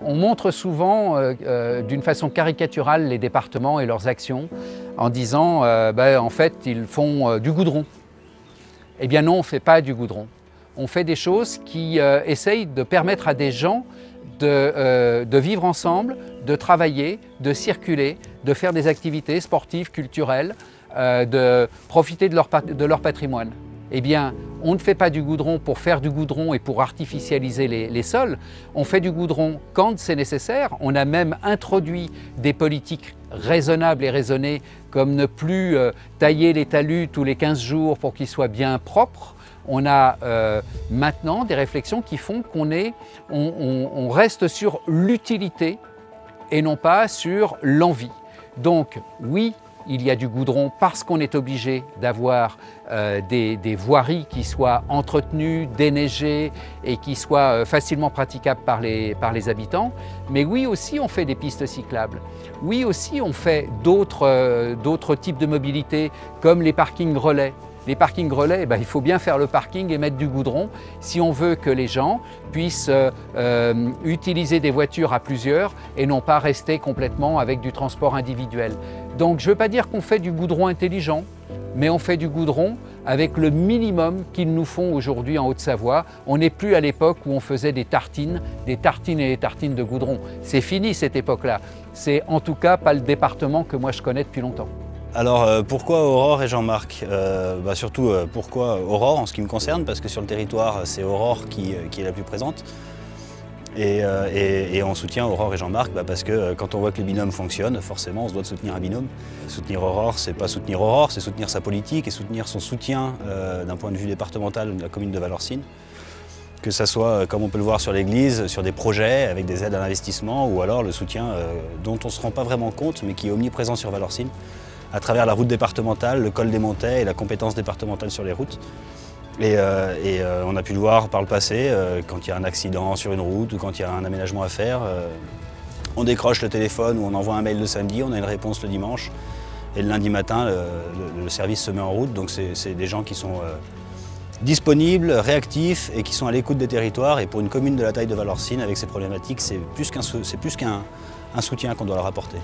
On montre souvent d'une façon caricaturale les départements et leurs actions en disant en fait ils font du goudron. Eh bien non, on ne fait pas du goudron. On fait des choses qui essayent de permettre à des gens de vivre ensemble, de travailler, de circuler, de faire des activités sportives, culturelles, de profiter de leur patrimoine. Eh bien, on ne fait pas du goudron pour faire du goudron et pour artificialiser les sols. On fait du goudron quand c'est nécessaire. On a même introduit des politiques raisonnables et raisonnées, comme ne plus tailler les talus tous les 15 jours pour qu'ils soient bien propres. On a maintenant des réflexions qui font qu'on reste sur l'utilité et non pas sur l'envie. Donc oui, il y a du goudron parce qu'on est obligé d'avoir des voiries qui soient entretenues, déneigées et qui soient facilement praticables par les habitants. Mais oui aussi on fait des pistes cyclables. Oui aussi on fait d'autres types de mobilité comme les parkings relais. Les parkings relais, il faut bien faire le parking et mettre du goudron si on veut que les gens puissent utiliser des voitures à plusieurs et non pas rester complètement avec du transport individuel. Donc je ne veux pas dire qu'on fait du goudron intelligent, mais on fait du goudron avec le minimum qu'ils nous font aujourd'hui en Haute-Savoie. On n'est plus à l'époque où on faisait des tartines et des tartines de goudron. C'est fini cette époque-là. C'est en tout cas pas le département que moi je connais depuis longtemps. Alors pourquoi Aurore et Jean-Marc? Surtout pourquoi Aurore en ce qui me concerne, parce que sur le territoire c'est Aurore qui est la plus présente. Et on soutient Aurore et Jean-Marc parce que quand on voit que les binômes fonctionnent, forcément on se doit de soutenir un binôme. Soutenir Aurore, c'est pas soutenir Aurore, c'est soutenir sa politique et soutenir son soutien d'un point de vue départemental de la commune de Valorcine. Que ça soit, comme on peut le voir sur l'église, sur des projets avec des aides à l'investissement ou alors le soutien dont on ne se rend pas vraiment compte mais qui est omniprésent sur Valorcine, à travers la route départementale, le col des Montets et la compétence départementale sur les routes. Et on a pu le voir par le passé, quand il y a un accident sur une route ou quand il y a un aménagement à faire, on décroche le téléphone ou on envoie un mail le samedi, on a une réponse le dimanche et le lundi matin, le service se met en route. Donc c'est des gens qui sont disponibles, réactifs et qui sont à l'écoute des territoires. Et pour une commune de la taille de Valorcine, avec ces problématiques, c'est plus qu'un soutien qu'on doit leur apporter.